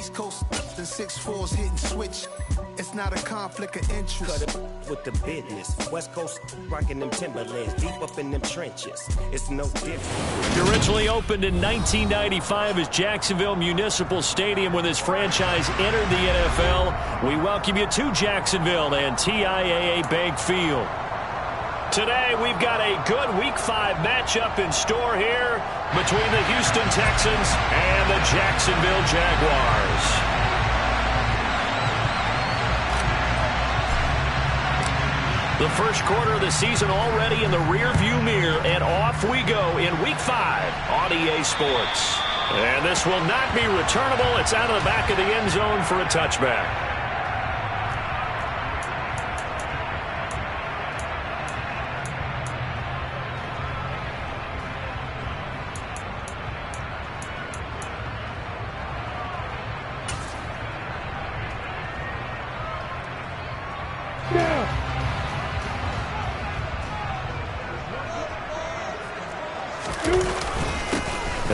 East Coast and 6'4s hitting switch. It's not a conflict of interest. Cut it with the business. West Coast rocking them Timberlands, deep up in them trenches. It's no different. Originally opened in 1995 as Jacksonville Municipal Stadium when this franchise entered the NFL. We welcome you to Jacksonville and TIAA Bank Field. Today we've got a good Week 5 matchup in store here between the Houston Texans and the Jacksonville Jaguars. The first quarter of the season already in the rearview mirror, and off we go in Week 5 on EA Sports. And this will not be returnable. It's out of the back of the end zone for a touchback.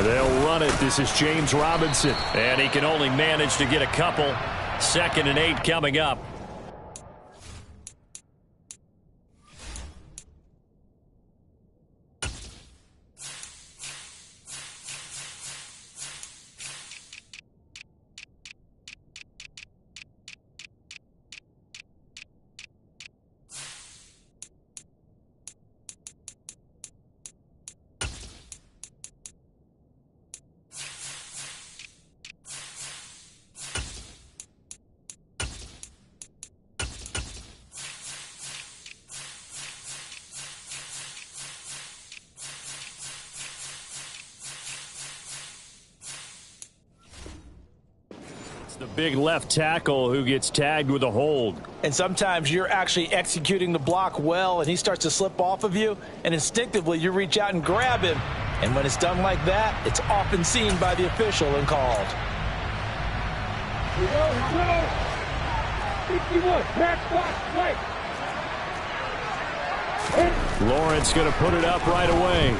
They'll run it. This is James Robinson. And he can only manage to get a couple. 2nd and 8 coming up. The big left tackle who gets tagged with a hold. And sometimes you're actually executing the block well, and he starts to slip off of you, and instinctively you reach out and grab him. And when it's done like that, it's often seen by the official and called. 51, match box, right. Lawrence going to put it up right away.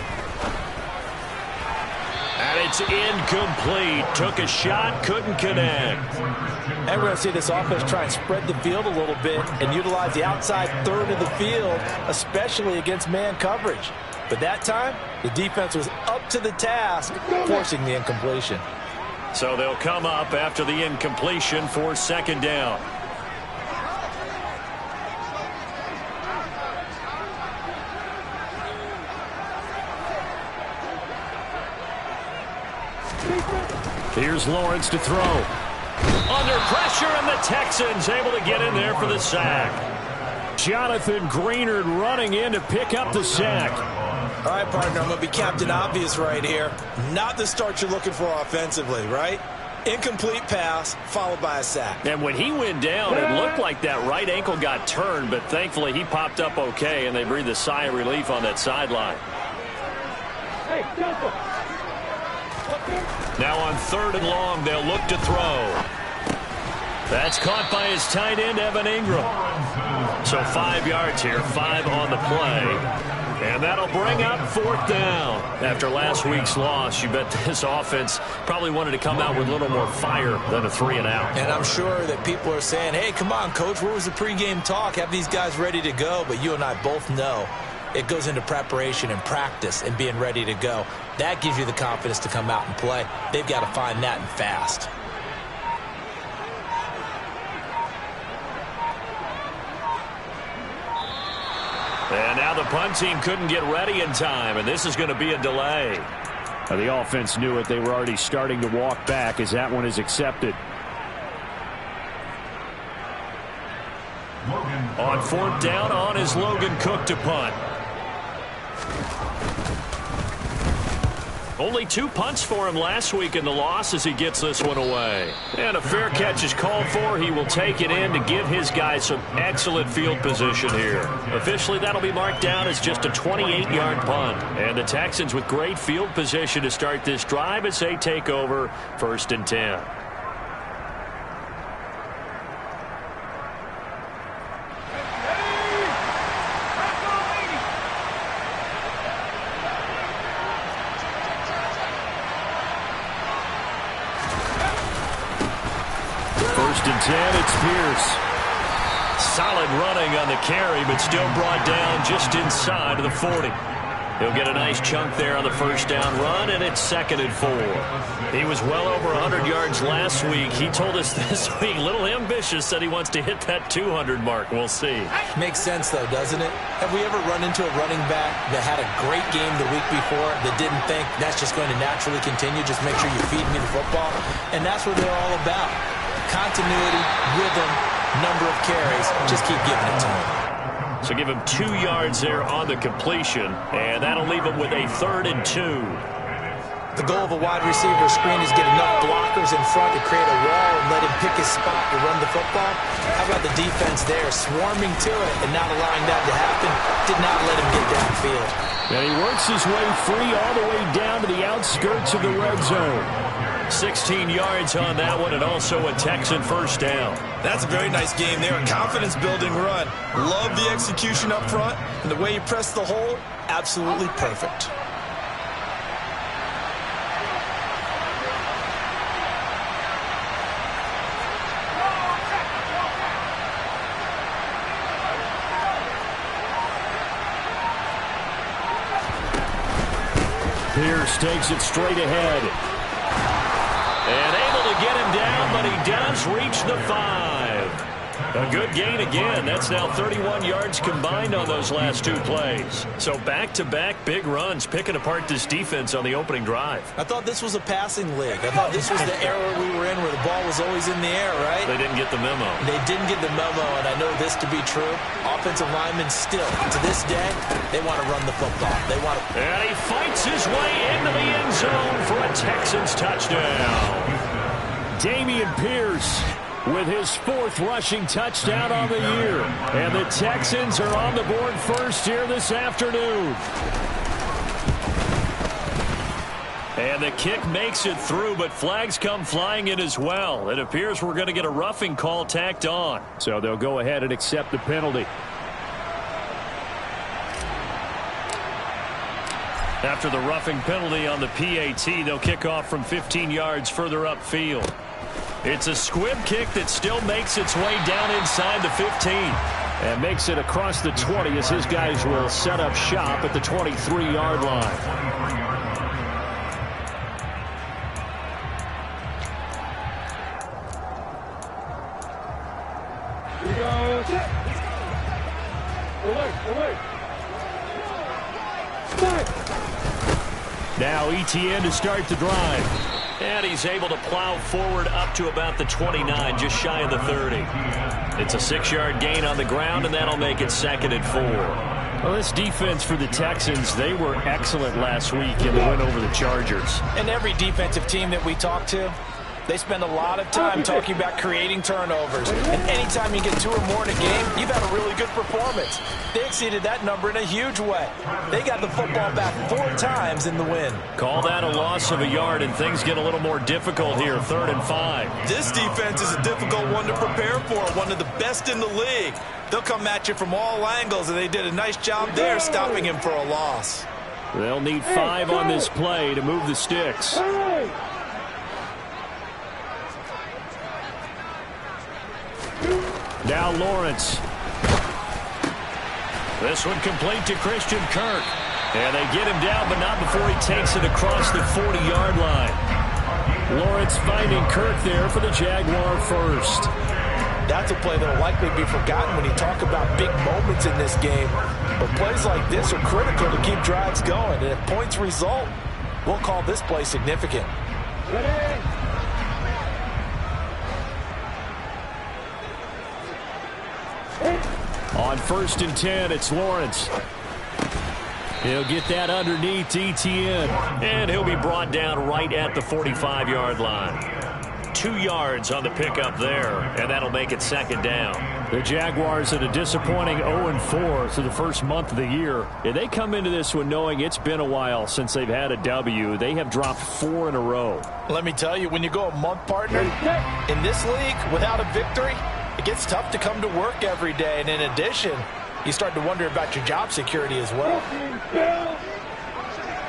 And it's incomplete. Took a shot, couldn't connect. And we're going to see this offense try and spread the field a little bit and utilize the outside third of the field, especially against man coverage. But that time, the defense was up to the task, forcing the incompletion. So they'll come up after the incompletion for 2nd down. Here's Lawrence to throw. Under pressure, and the Texans able to get in there for the sack. Jonathan Greenard running in to pick up the sack. All right, partner, I'm going to be Captain Obvious right here. Not the start you're looking for offensively, right? Incomplete pass followed by a sack. And when he went down, it looked like that right ankle got turned, but thankfully he popped up okay, and they breathed a sigh of relief on that sideline. Hey, jump. Now on 3rd and long, they'll look to throw. That's caught by his tight end, Evan Ingram. So 5 yards here, 5 on the play. And that'll bring up 4th down. After last week's loss, you bet this offense probably wanted to come out with a little more fire than a 3-and-out. And I'm sure that people are saying, hey, come on, Coach, where was the pregame talk? Have these guys ready to go? But you and I both know it goes into preparation and practice and being ready to go. That gives you the confidence to come out and play. They've got to find that and fast. And now the punt team couldn't get ready in time, and this is going to be a delay. The offense knew it. They were already starting to walk back as that one is accepted. On 4th down, on is Logan Cook to punt. Only 2 punts for him last week in the loss as he gets this one away. And a fair catch is called for. He will take it in to give his guys some excellent field position here. Officially, that'll be marked down as just a 28-yard punt. And the Texans with great field position to start this drive as they take over 1st and 10. first and 10, it's Pierce. Solid running on the carry, but still brought down just inside of the 40. He'll get a nice chunk there on the first down run, and it's 2nd and 4. He was well over 100 yards last week. He told us this week, a little ambitious, said he wants to hit that 200 mark. We'll see. Makes sense, though, doesn't it? Have we ever run into a running back that had a great game the week before that didn't think that's just going to naturally continue? Just make sure you feed me the football. And that's what they're all about. Continuity, rhythm, number of carries. Just keep giving it to him. So give him 2 yards there on the completion, and that'll leave him with a 3rd and 2. The goal of a wide receiver screen is get enough blockers in front to create a wall and let him pick his spot to run the football. How about the defense there, swarming to it and not allowing that to happen? Did not let him get downfield. And he works his way free all the way down to the outskirts of the red zone. 16 yards on that one, and also a Texan first down. That's a very nice game there. A confidence-building run. Love the execution up front, and the way you press the hole, absolutely perfect. Pierce takes it straight ahead. And able to get him down, but he does reach the 5. A good gain again. That's now 31 yards combined on those last 2 plays. So back-to-back big runs, picking apart this defense on the opening drive. I thought this was a passing league. I thought this was the era we were in where the ball was always in the air, right? They didn't get the memo. They didn't get the memo, and I know this to be true. Offensive linemen still, to this day, they want to run the football. They want to... And he fights his way into the end zone for a Texans touchdown. Dameon Pierce with his 4th rushing touchdown on the year. And the Texans are on the board first here this afternoon. And the kick makes it through, but flags come flying in as well. It appears we're going to get a roughing call tacked on. So they'll go ahead and accept the penalty. After the roughing penalty on the PAT, they'll kick off from 15 yards further upfield. It's a squib kick that still makes its way down inside the 15. And makes it across the 20 as his guys will set up shop at the 23-yard line. Now Etienne to start the drive. And he's able to plow forward up to about the 29, just shy of the 30. It's a 6-yard gain on the ground, and that'll make it 2nd and 4. Well, this defense for the Texans, they were excellent last week in the win over the Chargers. And every defensive team that we talk to, they spend a lot of time talking about creating turnovers. And anytime you get 2 or more in a game, you've had a really good performance. They exceeded that number in a huge way. They got the football back 4 times in the win. Call that a loss of a yard, and things get a little more difficult here, 3rd and 5. This defense is a difficult one to prepare for, one of the best in the league. They'll come at you from all angles, and they did a nice job there stopping him for a loss. They'll need 5 on this play to move the sticks. Now Lawrence. This one complete to Christian Kirk. And they get him down, but not before he takes it across the 40-yard line. Lawrence finding Kirk there for the Jaguar first. That's a play that will likely be forgotten when you talk about big moments in this game. But plays like this are critical to keep drives going. And if points result, we'll call this play significant. On 1st and 10, it's Lawrence. He'll get that underneath Etienne. And he'll be brought down right at the 45-yard line. 2 yards on the pickup there, and that'll make it 2nd down. The Jaguars at a disappointing 0-4 through the first month of the year. And they come into this one knowing it's been a while since they've had a W. They have dropped 4 in a row. Let me tell you, when you go a month, partner, in this league without a victory, it gets tough to come to work every day. And in addition, you start to wonder about your job security as well.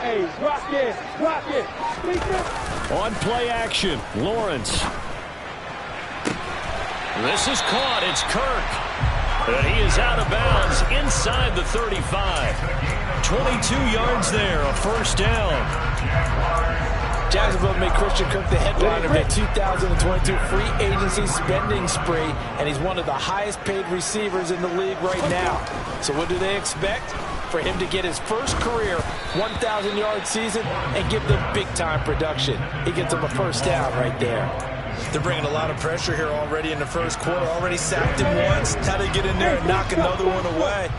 Hey, rock it. On play action, Lawrence. This is caught. It's Kirk. And he is out of bounds inside the 35. 22 yards there, a first down. Jacksonville made Christian Kirk the headliner of their 2022 free agency spending spree, and he's one of the highest paid receivers in the league right now. So what do they expect? For him to get his first career 1,000-yard season and give them big-time production. He gets them a first down right there. They're bringing a lot of pressure here already in the first quarter. Already sacked him once. How to get in there and knock another one away.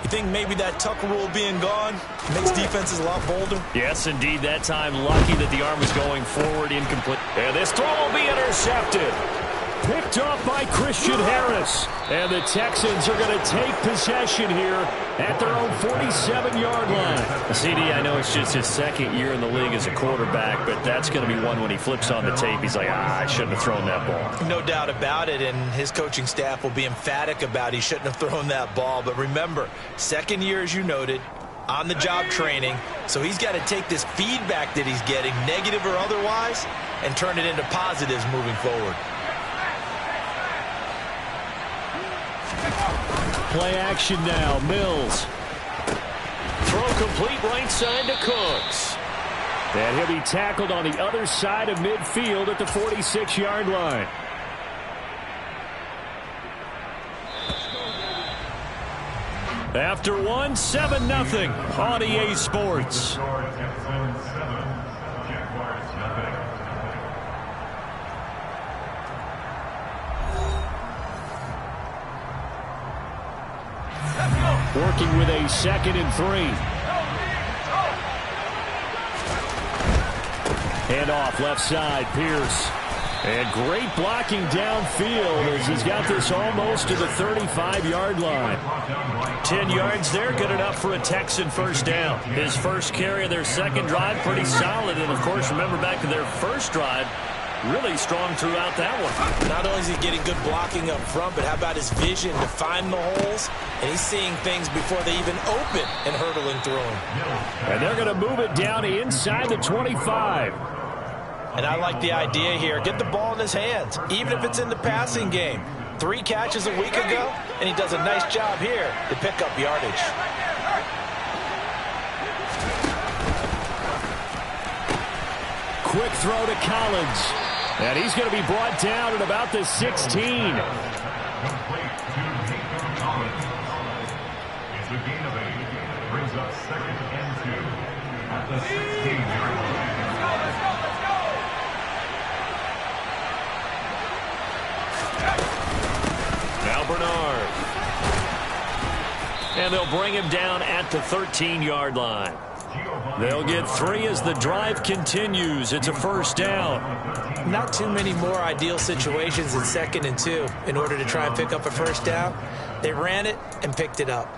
You think maybe that Tucker rule being gone makes defenses a lot bolder? Yes, indeed. That time, lucky that the arm was going forward, incomplete. And this throw will be intercepted. Picked off by Christian Harris. And the Texans are going to take possession here at their own 47-yard line. CD, I know it's just his second year in the league as a quarterback, but that's going to be one when he flips on the tape. He's like, I shouldn't have thrown that ball. No doubt about it, and his coaching staff will be emphatic about he shouldn't have thrown that ball. But remember, second year, as you noted, on-the-job training, so he's got to take this feedback that he's getting, negative or otherwise, and turn it into positives moving forward. Play action now. Mills. Throw complete right side to Cooks. And he'll be tackled on the other side of midfield at the 46-yard line. After one, 7-0 on EA Sports. Working with a 2nd and 3. Hand off left side, Pierce. And great blocking downfield as he's got this almost to the 35-yard line. 10 yards there, good enough for a Texan first down. His first carry of their second drive, pretty solid. And, of course, remember back to their first drive, really strong throughout that one. Not only is he getting good blocking up front, but how about his vision to find the holes? And he's seeing things before they even open and hurdling through them. And they're going to move it down inside the 25. And I like the idea here. Get the ball in his hands, even if it's in the passing game. 3 catches a week ago, and he does a nice job here to pick up yardage. Quick throw to Collins. And he's going to be brought down at about the 16. Now Bernard. And they'll bring him down at the 13-yard line. They'll get 3 as the drive continues. It's a first down. Not too many more ideal situations in 2nd and 2 in order to try and pick up a first down. They ran it and picked it up.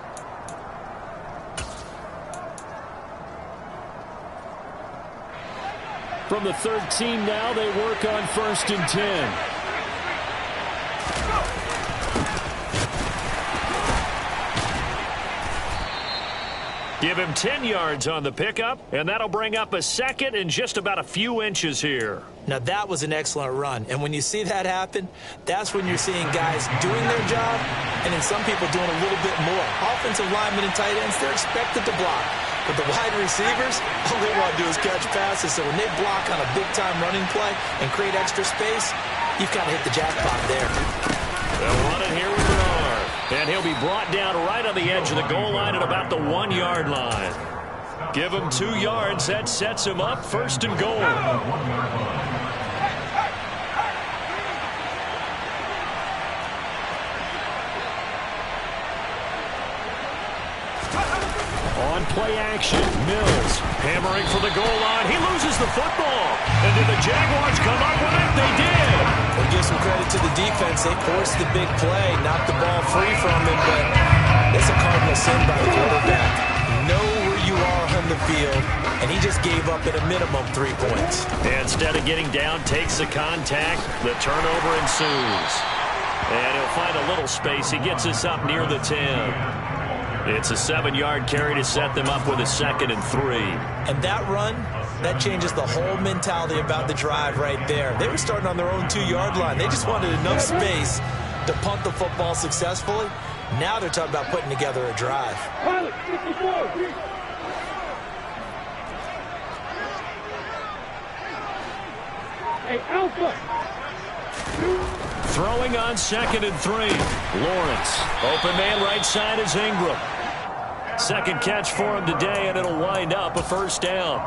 From the 13 now, they work on 1st and 10. Give him 10 yards on the pickup, and that'll bring up a 2nd and just about a few inches here. Now, that was an excellent run. And when you see that happen, that's when you're seeing guys doing their job and then some people doing a little bit more. Offensive linemen and tight ends, they're expected to block. But the wide receivers, all they want to do is catch passes. So when they block on a big-time running play and create extra space, you've got to hit the jackpot there. They'll run it here with Bernard. And he'll be brought down right on the edge of the goal line at about the 1-yard line. Give him 2 yards. That sets him up 1st and goal. On play action, Mills hammering for the goal line. He loses the football. And did the Jaguars come up with it? They did. We'll give some credit to the defense. They forced the big play, knocked the ball free from him, but it's a cardinal sin by the quarterback. Know where you are on the field, and he just gave up at a minimum 3 points. And instead of getting down, takes the contact. The turnover ensues. And he'll find a little space. He gets us up near the 10. It's a 7-yard carry to set them up with a 2nd and 3. And that run, that changes the whole mentality about the drive right there. They were starting on their own 2-yard line. They just wanted enough space to punt the football successfully. Now they're talking about putting together a drive. Pilot, 54. Hey, Alpha. Throwing on 2nd and 3. Lawrence. Open man right side is Ingram. Second catch for him today, and it'll wind up a first down.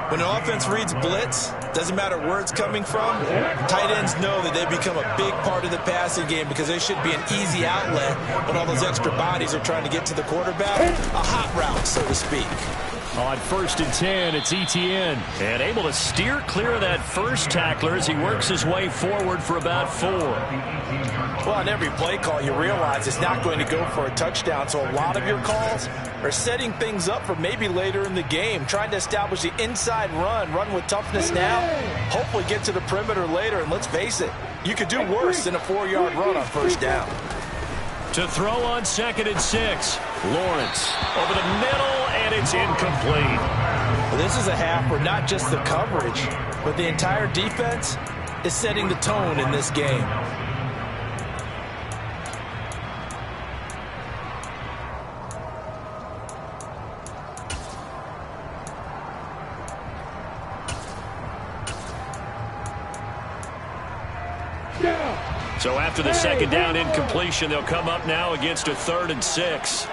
When an offense reads blitz, doesn't matter where it's coming from, tight ends know that they become a big part of the passing game because they should be an easy outlet when all those extra bodies are trying to get to the quarterback. A hot route, so to speak. On 1st and 10, it's Etienne. And able to steer clear of that first tackler as he works his way forward for about 4. Well, on every play call, you realize it's not going to go for a touchdown. So a lot of your calls are setting things up for maybe later in the game, trying to establish the inside run with toughness now, hopefully get to the perimeter later. And let's face it, you could do worse than a 4-yard run on first down. To throw on 2nd and 6. Lawrence over the middle, and it's incomplete. Well, this is a half where not just the coverage, but the entire defense is setting the tone in this game. So after the second down incompletion, they'll come up now against a 3rd and 6.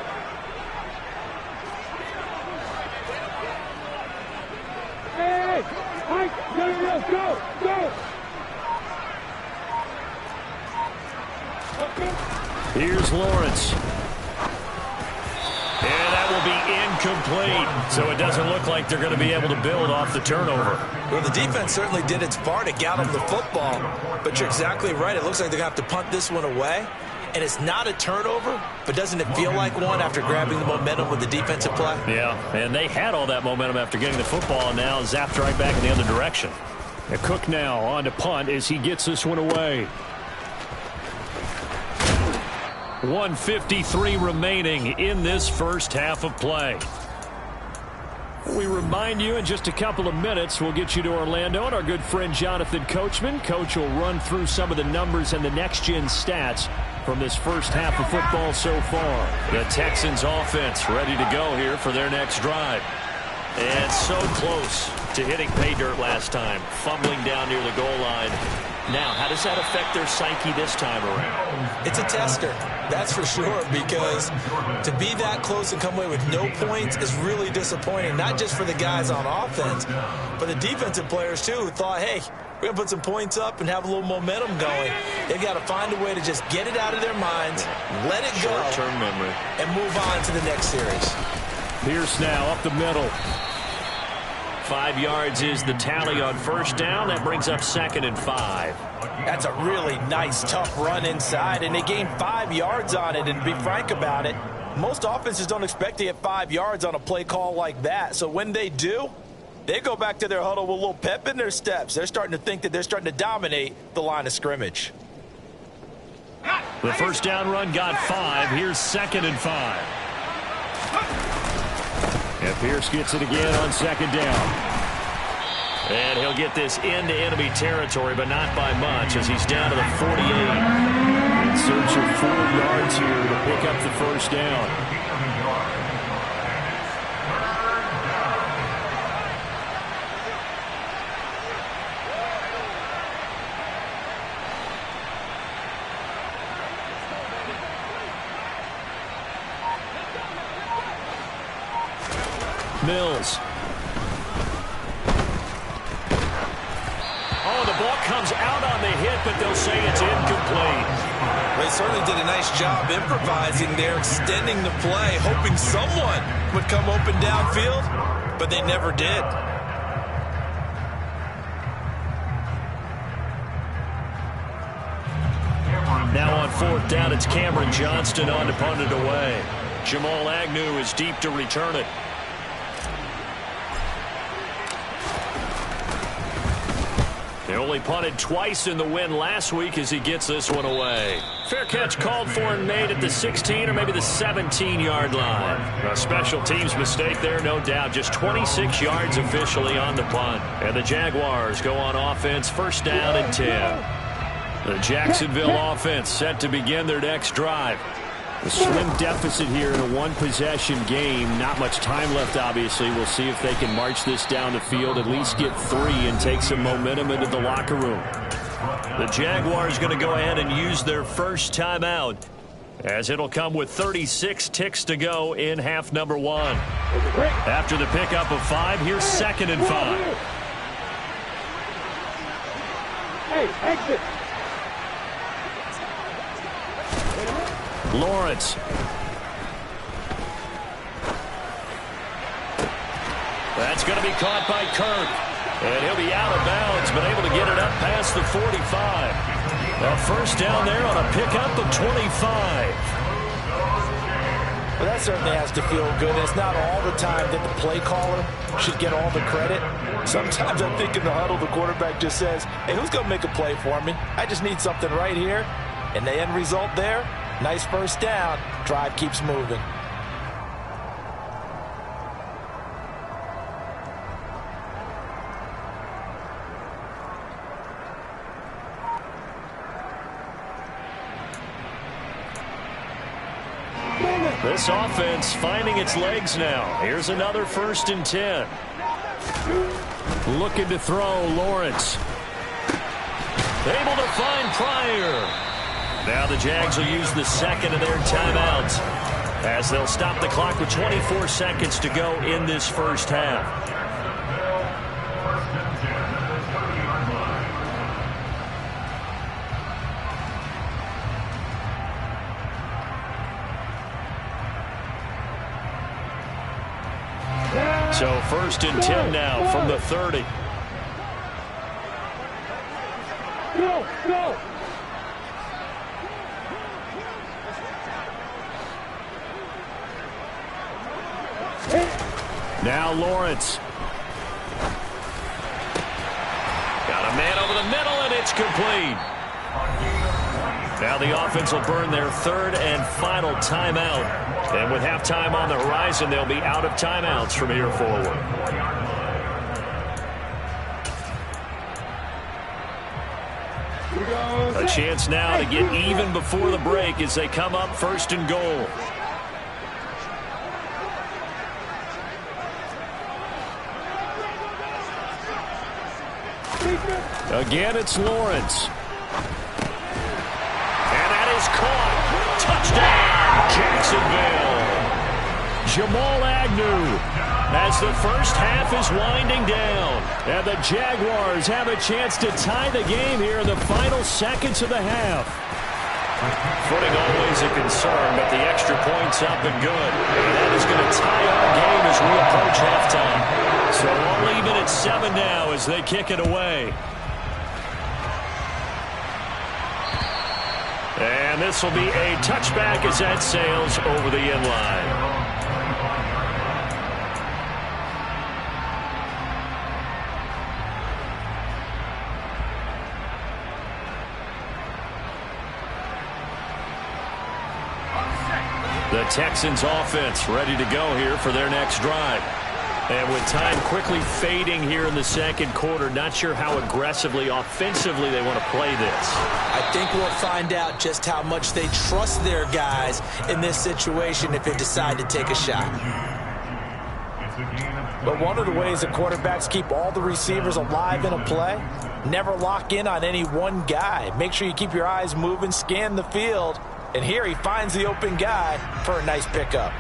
Hey, Mike, go. Here's Lawrence. And that will be incomplete. So it doesn't look like they're going to be able to build off the turnover. Well, the defense certainly did its part to get them the football. But you're exactly right. It looks like they're going to have to punt this one away. And it's not a turnover, but doesn't it feel like one after grabbing the momentum with the defensive play? Yeah, and they had all that momentum after getting the football, and now zapped right back in the other direction. And Cook now on to punt as he gets this one away. 1:53 remaining in this first half of play. We remind you in just a couple of minutes we'll get you to Orlando and our good friend Jonathan Coachman. Coach will run through some of the numbers and the next-gen stats from this first half of football so far. The Texans offense ready to go here for their next drive. And so close to hitting pay dirt last time, fumbling down near the goal line. Now, how does that affect their psyche this time around? It's a tester, that's for sure, because to be that close and come away with no points is really disappointing, not just for the guys on offense, but the defensive players, too, who thought, hey, we're going to put some points up and have a little momentum going. They've got to find a way to just get it out of their minds, let it go, short-term memory, and move on to the next series. Pierce now up the middle. 5 yards is the tally on first down. That brings up 2nd and 5. That's a really nice, tough run inside, and they gained 5 yards on it. And to be frank about it, most offenses don't expect to get 5 yards on a play call like that. So when they do, they go back to their huddle with a little pep in their steps. They're starting to think that they're starting to dominate the line of scrimmage. The first down run got 5. Here's 2nd and 5. And Pierce gets it again on 2nd down. And he'll get this into enemy territory, but not by much as he's down to the 48. In search of 4 yards here to pick up the first down. Mills. Oh, the ball comes out on the hit, but they'll say it's incomplete. They certainly did a nice job improvising there, extending the play, hoping someone would come open downfield, but they never did. Now on 4th down, it's Cameron Johnston on to punt it away. Jamal Agnew is deep to return it. They only punted twice in the win last week as he gets this one away. Fair catch called for and made at the 16 or maybe the 17-yard line. A special teams mistake there, no doubt. Just 26 yards officially on the punt. And the Jaguars go on offense, first down and 10. The Jacksonville offense set to begin their next drive. A slim deficit here in a one-possession game. Not much time left, obviously. We'll see if they can march this down the field, at least get 3, and take some momentum into the locker room. The Jaguars going to go ahead and use their first timeout, as it'll come with 36 ticks to go in half number 1. After the pickup of 5, here's 2nd and 5. Hey, exit. Lawrence. That's going to be caught by Kirk. And he'll be out of bounds, but able to get it up past the 45. A first down there on a pickup of 25. Well, that certainly has to feel good. It's not all the time that the play caller should get all the credit. Sometimes I think in the huddle, the quarterback just says, hey, who's going to make a play for me? I just need something right here. And the end result there, nice first down. Drive keeps moving. This offense finding its legs now. Here's another 1st and 10. Looking to throw, Lawrence. Able to find Pryor. Now the Jags will use the 2nd of their timeouts, as they'll stop the clock with 24 seconds to go in this first half. So 1st and 10 now from the 30. Go, go. Now Lawrence. Got a man over the middle, and it's complete. Now the offense will burn their 3rd and final timeout. And with halftime on the horizon, they'll be out of timeouts from here forward. A chance now to get even before the break as they come up 1st and goal. Again, it's Lawrence. And that is caught. Touchdown, Jacksonville. Jamal Agnew, as the first half is winding down. And the Jaguars have a chance to tie the game here in the final seconds of the half. Footing always a concern, but the extra point's up and good. And that is going to tie our game as we approach halftime. So all even at 7 now as they kick it away. And this will be a touchback as that sails over the end line. The Texans offense ready to go here for their next drive. And with time quickly fading here in the 2nd quarter, not sure how aggressively, offensively they want to play this. I think we'll find out just how much they trust their guys in this situation if they decide to take a shot. But one of the ways the quarterbacks keep all the receivers alive in a play, never lock in on any one guy. Make sure you keep your eyes moving, scan the field, and here he finds the open guy for a nice pickup.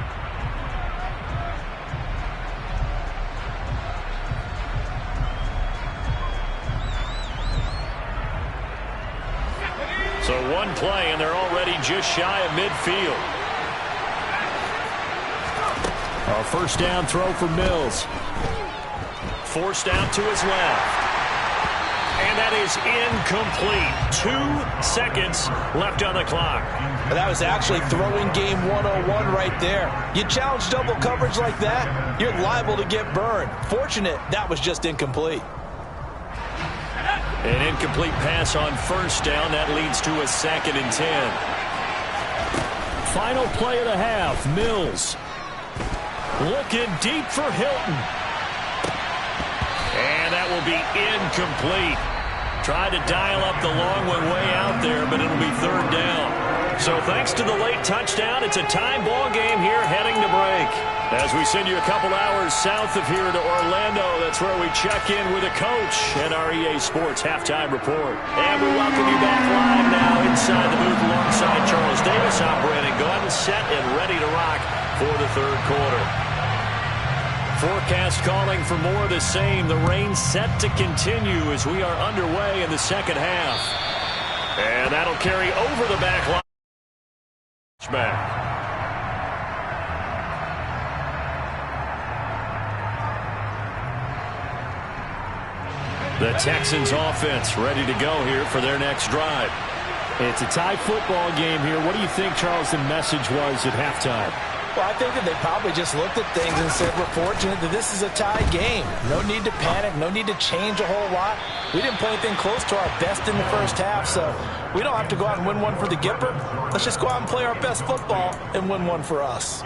So one play, and they're already just shy of midfield. A first down throw for Mills. Forced out to his left. And that is incomplete. 2 seconds left on the clock. That was actually throwing game 101 right there. You challenge double coverage like that, you're liable to get burned. Fortunate that was just incomplete. An incomplete pass on first down. That leads to a 2nd and 10. Final play of the half. Mills looking deep for Hilton. And that will be incomplete. Tried to dial up the long one way out there, but it'll be third down. So thanks to the late touchdown, it's a tie ball game here heading to break. As we send you a couple hours south of here to Orlando, that's where we check in with a coach at our EA Sports Halftime Report. And we welcome you back live now inside the booth alongside Charles Davis. I'm Brandon Gaudin, set and ready to rock for the third quarter. Forecast calling for more of the same. The rain set to continue as we are underway in the second half. And that'll carry over the back line. Back. The Texans offense ready to go here for their next drive. It's a tie football game here. What do you think, Charles, the message was at halftime? Well, I think that they probably just looked at things and said, we're fortunate that this is a tie game. No need to panic. No need to change a whole lot. We didn't play anything close to our best in the first half, so we don't have to go out and win one for the Gipper. Let's just go out and play our best football and win one for us.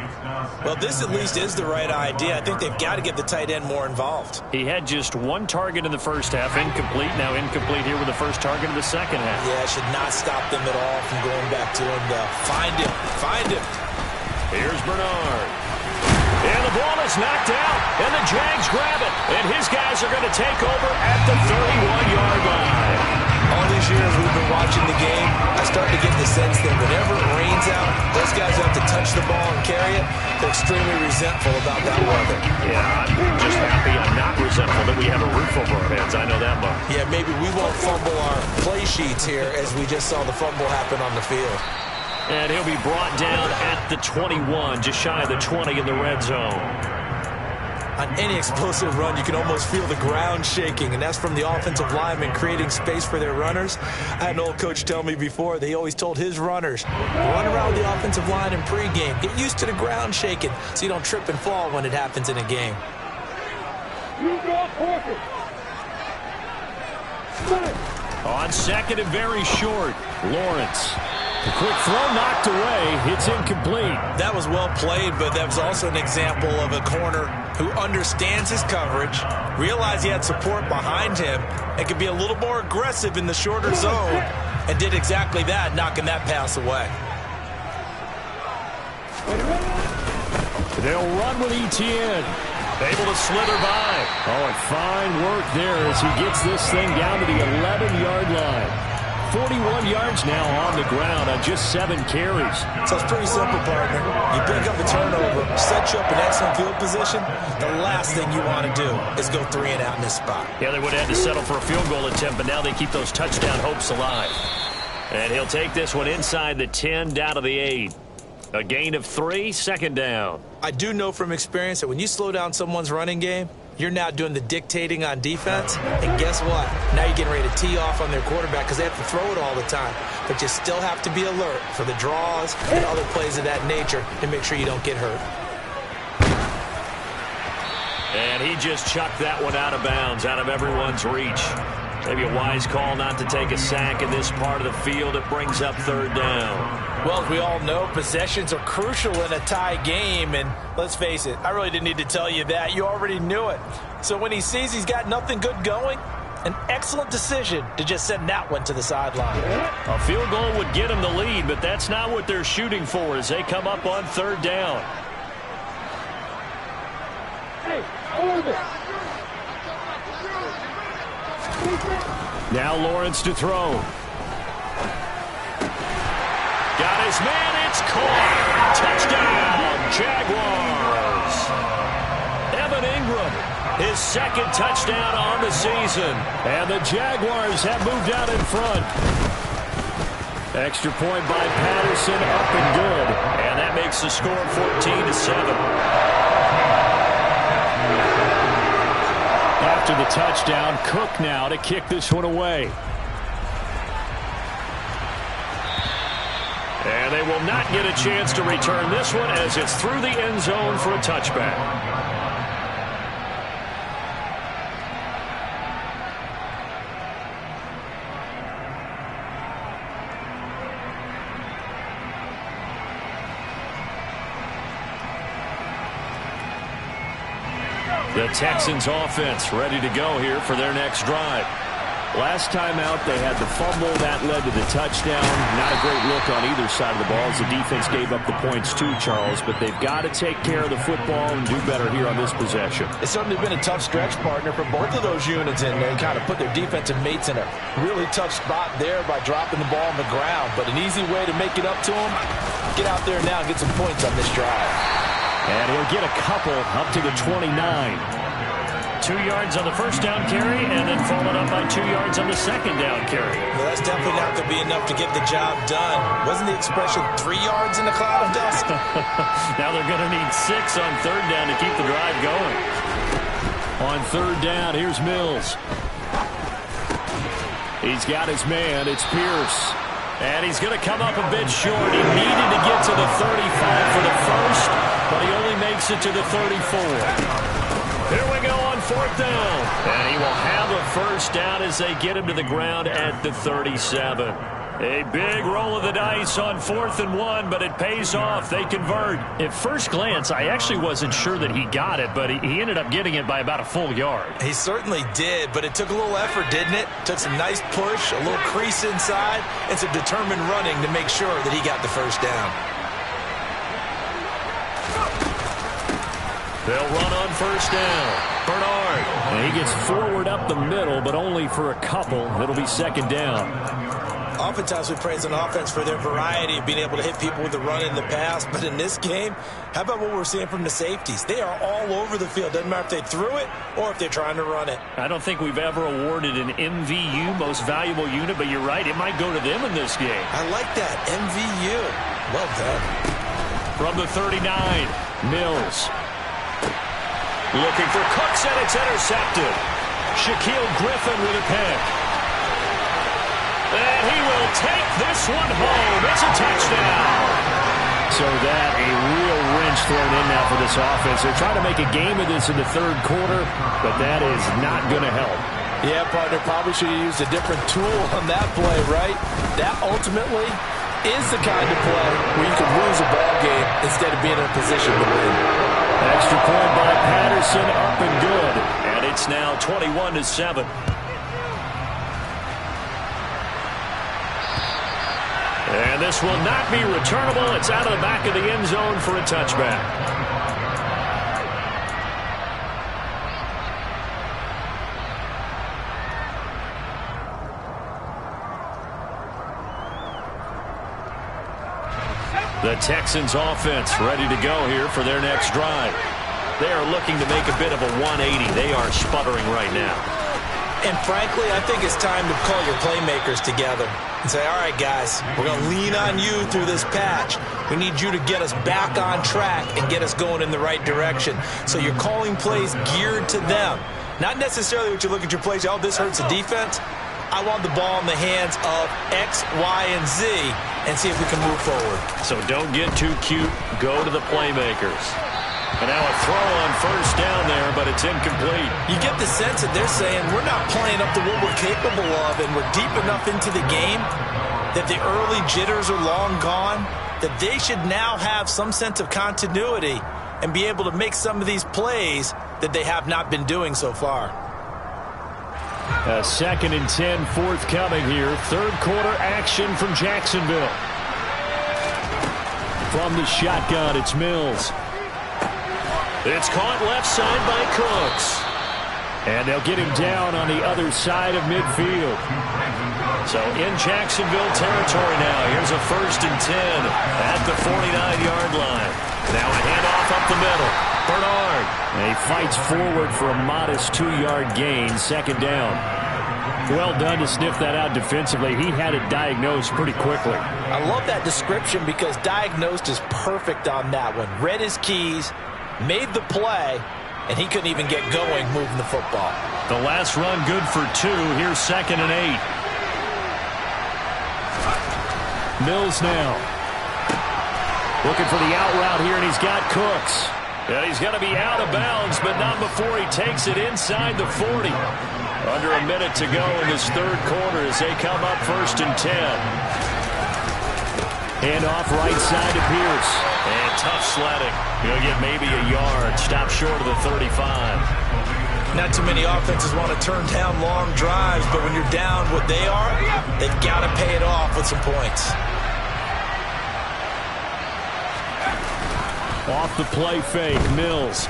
Well, this at least is the right idea. I think they've got to get the tight end more involved. He had just one target in the first half, incomplete. Now incomplete here with the first target of the second half. Yeah, it should not stop them at all from going back to him. Find him. Find him. Here's Bernard. And the ball is knocked out, and the Jags grab it. And his guys are going to take over at the 31-yard line. All these years we've been watching the game, I start to get the sense that whenever it rains out, those guys have to touch the ball and carry it. They're extremely resentful about that weather. Yeah, I'm just happy I'm not resentful that we have a roof over our heads. I know that much. Yeah, maybe we won't fumble our play sheets here as we just saw the fumble happen on the field. And he'll be brought down at the 21, just shy of the 20 in the red zone. On any explosive run, you can almost feel the ground shaking, and that's from the offensive linemen creating space for their runners. I had an old coach tell me before, they always told his runners, run around the offensive line in pregame. Get used to the ground shaking so you don't trip and fall when it happens in a game. On second and very short, Lawrence. The quick throw knocked away. It's incomplete. That was well played, but that was also an example of a corner who understands his coverage, realized he had support behind him, and could be a little more aggressive in the shorter zone, and did exactly that, knocking that pass away. They'll run with Etienne. Able to slither by. Oh, and fine work there as he gets this thing down to the 11-yard line. 41 yards now on the ground on just 7 carries. So it's pretty simple, partner. You pick up a turnover, set you up in excellent field position. The last thing you want to do is go 3 and out in this spot. Yeah, they would have had to settle for a field goal attempt, but now they keep those touchdown hopes alive. And he'll take this one inside the 10, down to the 8. A gain of 3, second down. I do know from experience that when you slow down someone's running game, you're now doing the dictating on defense, and guess what? Now you're getting ready to tee off on their quarterback because they have to throw it all the time. But you still have to be alert for the draws and other plays of that nature to make sure you don't get hurt. And he just chucked that one out of bounds, out of everyone's reach. Maybe a wise call not to take a sack in this part of the field. It brings up third down. Well, as we all know, possessions are crucial in a tie game, and let's face it, I really didn't need to tell you that. You already knew it. So when he sees he's got nothing good going, an excellent decision to just send that one to the sideline. A field goal would get him the lead, but that's not what they're shooting for as they come up on third down. Hey, hold it. Now Lawrence to throw. Got his man, it's caught. Touchdown, Jaguars. Evan Ingram, his second touchdown on the season. And the Jaguars have moved out in front. Extra point by Patterson, up and good. And that makes the score 14-7. After the touchdown, Cook now to kick this one away. And they will not get a chance to return this one as it's through the end zone for a touchback. The Texans offense ready to go here for their next drive. Last time out, they had the fumble. That led to the touchdown. Not a great look on either side of the ball as the defense gave up the points too, Charles. But they've got to take care of the football and do better here on this possession. It's certainly been a tough stretch, partner, for both of those units. And they kind of put their defensive mates in a really tough spot there by dropping the ball on the ground. But an easy way to make it up to them, get out there now and get some points on this drive. And he'll get a couple up to the 29. 2 yards on the first down carry, and then followed up by 2 yards on the second down carry. Well, that's definitely not going to be enough to get the job done. Wasn't the expression 3 yards in a cloud of dust? Now they're going to need 6 on third down to keep the drive going. On third down, here's Mills. He's got his man. It's Pierce. And he's going to come up a bit short. He needed to get to the 35 for the first, but he only makes it to the 34. Here we go on fourth down. And he will have a first down as they get him to the ground at the 37. A big roll of the dice on 4th and 1, but it pays off. They convert. At first glance, I actually wasn't sure that he got it, but he ended up getting it by about a full yard. He certainly did, but it took a little effort, didn't it? Took some nice push, a little crease inside, and some determined running to make sure that he got the first down. They'll run on first down. Bernard. And he gets forward up the middle, but only for a couple. It'll be second down. Oftentimes we praise an offense for their variety of being able to hit people with the run in the pass. But in this game, how about what we're seeing from the safeties? They are all over the field. Doesn't matter if they threw it or if they're trying to run it. I don't think we've ever awarded an MVU, most valuable unit, but you're right. It might go to them in this game. I like that. MVU. Well done. From the 39, Mills. Looking for Cooks, and it's intercepted. Shaquille Griffin with a pick. And he will take this one home. It's a touchdown. So that a real wrench thrown in now for this offense. They're trying to make a game of this in the third quarter, but that is not going to help. Yeah, partner, probably should have used a different tool on that play, right? That ultimately is the kind of play where you can lose a ball game instead of being in a position to win. Extra point by Patterson, up and good. And it's now 21-7. And this will not be returnable. It's out of the back of the end zone for a touchback. The Texans offense ready to go here for their next drive. They are looking to make a bit of a 180. They are sputtering right now. And frankly, I think it's time to call your playmakers together and say, all right, guys, we're going to lean on you through this patch. We need you to get us back on track and get us going in the right direction. So you're calling plays geared to them. Not necessarily what you look at your plays, oh, this hurts the defense. I want the ball in the hands of X, Y, and Z and see if we can move forward. So don't get too cute. Go to the playmakers. And now a throw on first down there, but it's incomplete. You get the sense that they're saying we're not playing up to what we're capable of, and we're deep enough into the game that the early jitters are long gone, that they should now have some sense of continuity and be able to make some of these plays that they have not been doing so far. A 2nd and 10 forthcoming here. Third quarter action from Jacksonville. From the shotgun, it's Mills. It's caught left side by Cooks. And they'll get him down on the other side of midfield. So in Jacksonville territory now. Here's a 1st and 10 at the 49-yard line. Now a handoff up the middle. Bernard. And he fights forward for a modest 2-yard gain. 2nd down. Well done to sniff that out defensively. He had it diagnosed pretty quickly. I love that description because diagnosed is perfect on that one. Read his keys, made the play, and he couldn't even get going moving the football. The last run good for 2. Here's 2nd and 8. Mills now. Looking for the out route here, and he's got Cooks. And he's going to be out of bounds, but not before he takes it inside the 40. Under a minute to go in this third quarter as they come up 1st and 10. Hand off right side to Pierce. And tough sledding. He'll get maybe a yard. Stop short of the 35. Not too many offenses want to turn down long drives, but when you're down what they are, they've got to pay it off with some points. Off the play fake, Mills.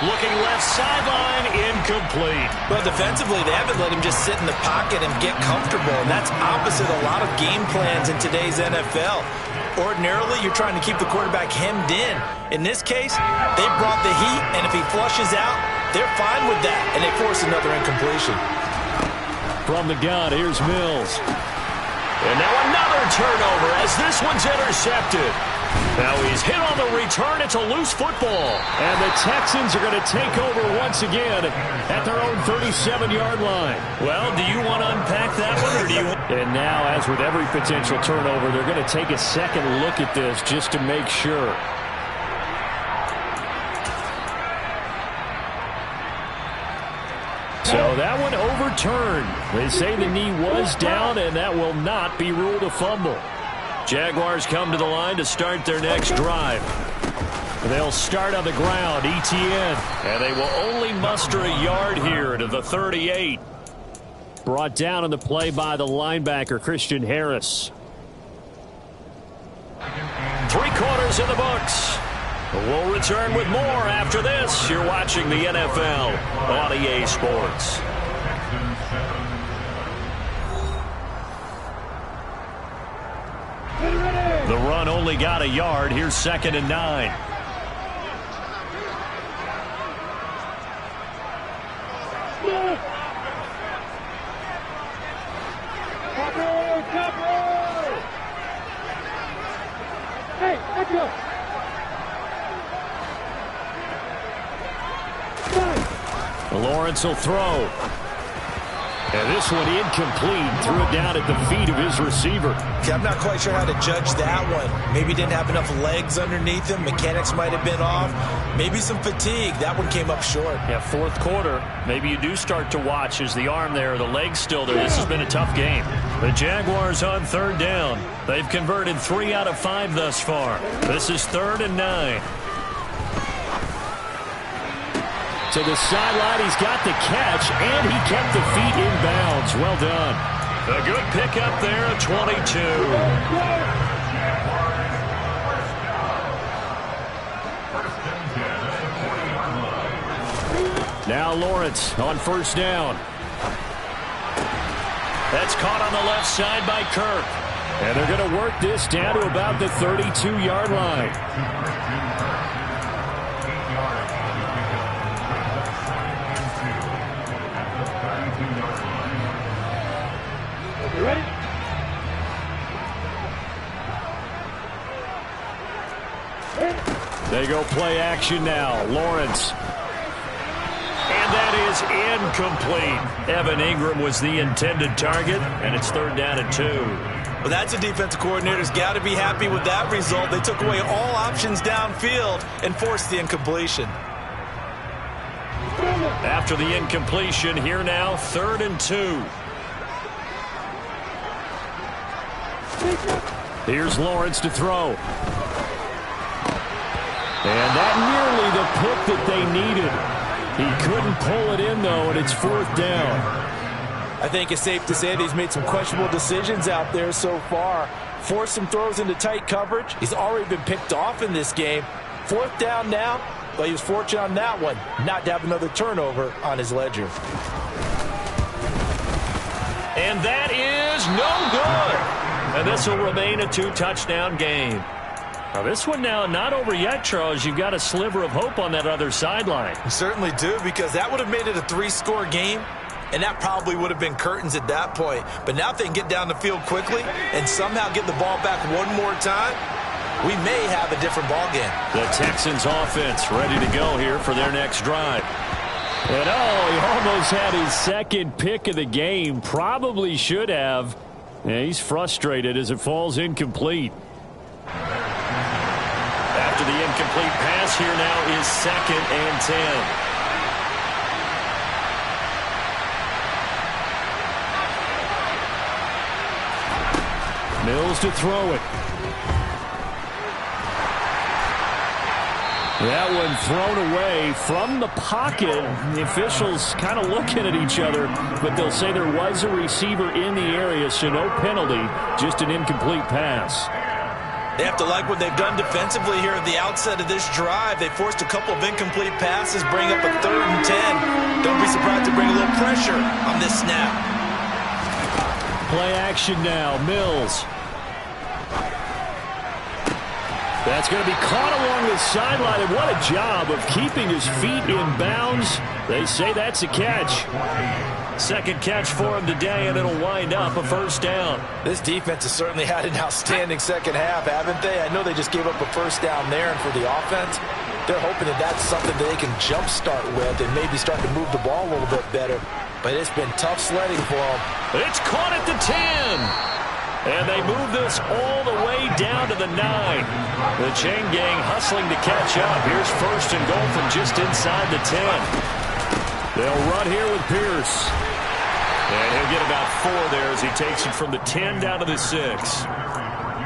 Looking left sideline, incomplete. Well, defensively, they haven't let him just sit in the pocket and get comfortable, and that's opposite a lot of game plans in today's NFL. Ordinarily, you're trying to keep the quarterback hemmed in. In this case, they brought the heat, and if he flushes out, they're fine with that, and they force another incompletion. From the gun, here's Mills. And now another turnover as this one's intercepted. Now he's hit on the return. It's a loose football. And the Texans are going to take over once again at their own 37-yard line. Well, do you want to unpack that one, or do you? And now, as with every potential turnover, they're going to take a second look at this just to make sure. So that one overturned. They say the knee was down, and that will not be ruled a fumble. Jaguars come to the line to start their next drive. They'll start on the ground, ETN, and they will only muster a yard here to the 38. Brought down on the play by the linebacker, Christian Harris. 3 quarters in the books. We'll return with more after this. You're watching the NFL on EA Sports. The run only got a yard. Here's 2nd and 9. Hey, let's go. Lawrence will throw. And this one incomplete. Threw it down at the feet of his receiver. Okay, I'm not quite sure how to judge that one. Maybe didn't have enough legs underneath him. Mechanics might have been off. Maybe some fatigue. That one came up short. Yeah, 4th quarter. Maybe you do start to watch as the arm there, the leg's still there. This has been a tough game. The Jaguars on 3rd down. They've converted 3 out of 5 thus far. This is 3rd and 9. To the sideline, he's got the catch, and he kept the feet in bounds. Well done. A good pickup there at 22. Now Lawrence on 1st down. That's caught on the left side by Kirk. And they're going to work this down to about the 32-yard line. Ready? They go play action now. Lawrence. And that is incomplete. Evan Ingram was the intended target, and it's 3rd down and 2. Well, that's a defensive coordinator's got to be happy with that result. They took away all options downfield and forced the incompletion. After the incompletion, here now, 3rd and 2. Here's Lawrence to throw. And that nearly the pick that they needed. He couldn't pull it in, though, and it's 4th down. I think it's safe to say that he's made some questionable decisions out there so far. Forced some throws into tight coverage. He's already been picked off in this game. 4th down now, but he was fortunate on that one not to have another turnover on his ledger. And that is no good. And this will remain a 2-touchdown game. Now this one now not over yet, Charles. You've got a sliver of hope on that other sideline. You certainly do, because that would have made it a 3-score game, and that probably would have been curtains at that point. But now if they can get down the field quickly and somehow get the ball back one more time, we may have a different ball game. The Texans offense ready to go here for their next drive. And he almost had his 2nd pick of the game. Probably should have. Yeah, he's frustrated as it falls incomplete. After the incomplete pass, here now is 2nd and 10. Mills to throw it. That one thrown away from the pocket. The officials kind of looking at each other, but they'll say there was a receiver in the area, so no penalty, just an incomplete pass. They have to like what they've done defensively here at the outset of this drive. They forced a couple of incomplete passes, bring up a 3rd and 10. Don't be surprised to bring a little pressure on this snap. Play action now, Mills. That's going to be caught along the sideline, and what a job of keeping his feet in bounds. They say that's a catch. Second catch for him today, and it'll wind up a 1st down. This defense has certainly had an outstanding second half, haven't they? I know they just gave up a 1st down there, and for the offense, they're hoping that that's something that they can jumpstart with and maybe start to move the ball a little bit better. But it's been tough sledding for them. It's caught at the 10. And they move this all the way down to the 9. The chain gang hustling to catch up. Here's 1st and goal from just inside the 10. They'll run here with Pierce. And he'll get about 4 there as he takes it from the 10 down to the 6.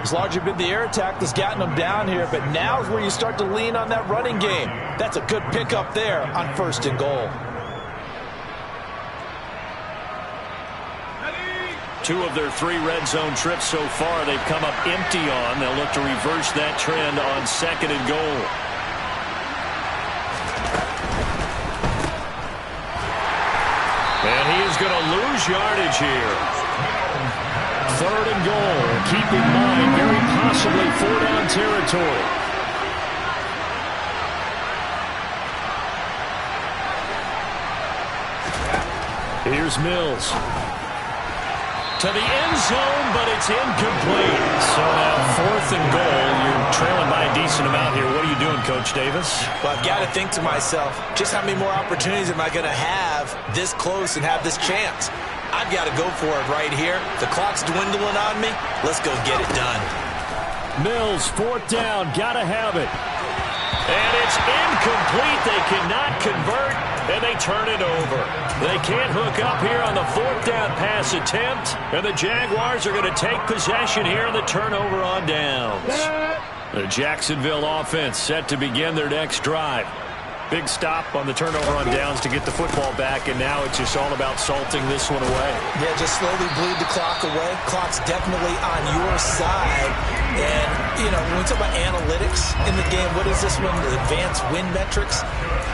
It's largely been the air attack that's gotten them down here, but now is where you start to lean on that running game. That's a good pickup there on 1st and goal. 2 of their 3 red zone trips so far they've come up empty on. They'll look to reverse that trend on 2nd and goal. And he is going to lose yardage here. 3rd and goal. Keep in mind, very possibly 4-down territory. Here's Mills. To the end zone, but it's incomplete. So now 4th and goal. You're trailing by a decent amount here. What are you doing, Coach Davis? Well, I've got to think to myself, just how many more opportunities am I going to have this close and have this chance? I've got to go for it right here. The clock's dwindling on me. Let's go get it done. Mills, 4th down. Got to have it. And it's incomplete. They cannot convert, and they turn it over. They can't hook up here on the 4th down pass attempt, and the Jaguars are going to take possession here on the turnover on downs. The Jacksonville offense set to begin their next drive. Big stop on the turnover on downs to get the football back, and now it's just all about salting this one away. Yeah, just slowly bleed the clock away. Clock's definitely on your side. And, you know, when we talk about analytics in the game, what is this one? The advanced win metrics?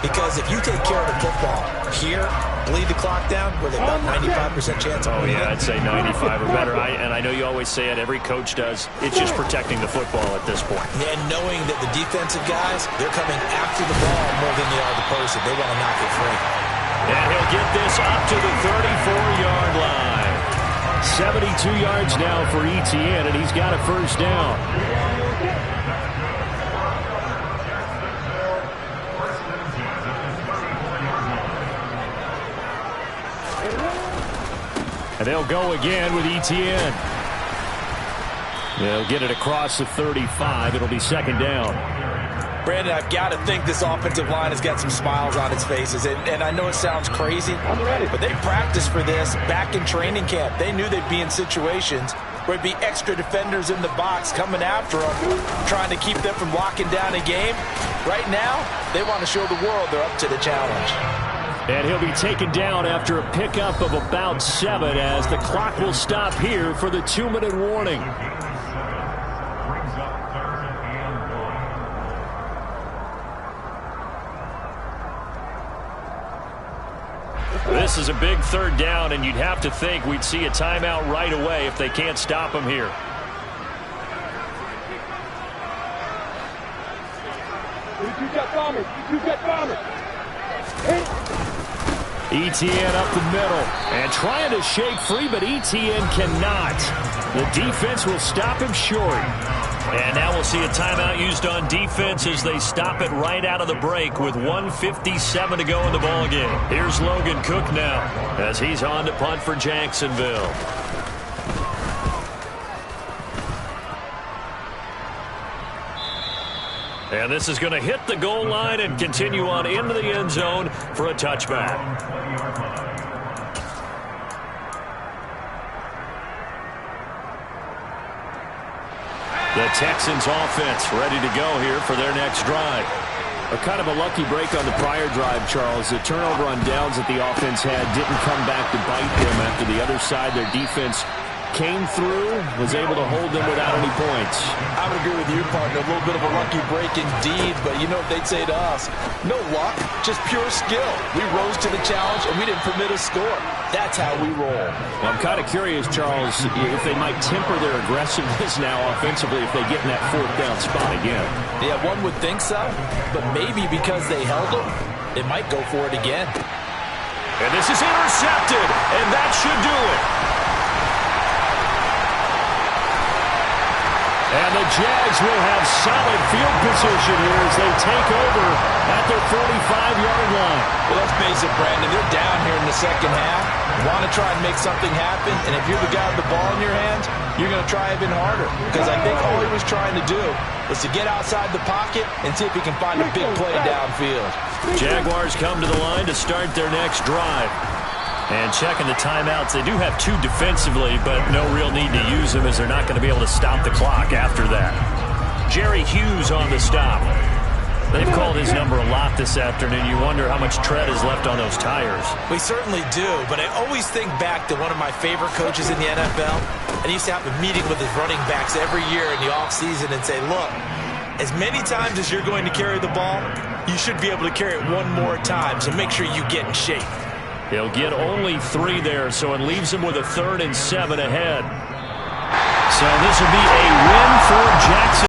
Because if you take care of the football here, bleed the clock down, we're at about 95% chance of winning. Oh, yeah, I'd say 95 or better. And I know you always say it, every coach does. It's just protecting the football at this point. And knowing that the defensive guys, they're coming after the ball more than they are the person. They want to knock it free. And he'll get this up to the 34-yard line. 72 yards now for Etienne, and he's got a 1st down. And they'll go again with Etienne. They'll get it across the 35. It'll be 2nd down. Brandon, I've got to think this offensive line has got some smiles on its faces. And I know it sounds crazy, but they practiced for this back in training camp. They knew they'd be in situations where it'd be extra defenders in the box coming after them, trying to keep them from locking down a game. Right now, they want to show the world they're up to the challenge. And he'll be taken down after a pickup of about 7 as the clock will stop here for the 2-minute warning. This is a big 3rd down, and you'd have to think we'd see a timeout right away if they can't stop him here. Etienne up the middle and trying to shake free, but Etienne cannot. The defense will stop him short. And now we'll see a timeout used on defense as they stop it right out of the break with 1:57 to go in the ballgame. Here's Logan Cook now as he's on to punt for Jacksonville. And this is going to hit the goal line and continue on into the end zone for a touchback. The Texans offense ready to go here for their next drive. A kind of a lucky break on the prior drive, Charles. The turnover on downs that the offense had didn't come back to bite them after the other side. Their defense came through, was able to hold them without any points. I would agree with you, partner. A little bit of a lucky break indeed, but you know what they'd say to us? No luck, just pure skill. We rose to the challenge, and we didn't permit a score. That's how we roll. Well, I'm kind of curious, Charles, if they might temper their aggressiveness now offensively if they get in that fourth down spot again. Yeah, one would think so, but maybe because they held them, they might go for it again. And this is intercepted, and that should do it. And the Jags will have solid field position here as they take over at their 45-yard line. Well, let's face it, Brandon, they're down here in the second half. Want to try and make something happen, and if you're the guy with the ball in your hands, you're going to try even harder. Because I think all he was trying to do was to get outside the pocket and see if he can find a big play downfield. Jaguars come to the line to start their next drive. And checking the timeouts, they do have 2 defensively, but no real need to use them as they're not going to be able to stop the clock after that. Jerry Hughes on the stop. They've called his number a lot this afternoon. You wonder how much tread is left on those tires. We certainly do, but I always think back to one of my favorite coaches in the NFL, and he used to have a meeting with his running backs every year in the offseason and say, look, as many times as you're going to carry the ball, you should be able to carry it one more time, so make sure you get in shape. He'll get only 3 there, so it leaves him with a 3rd and 7 ahead. So this will be a win for Jackson.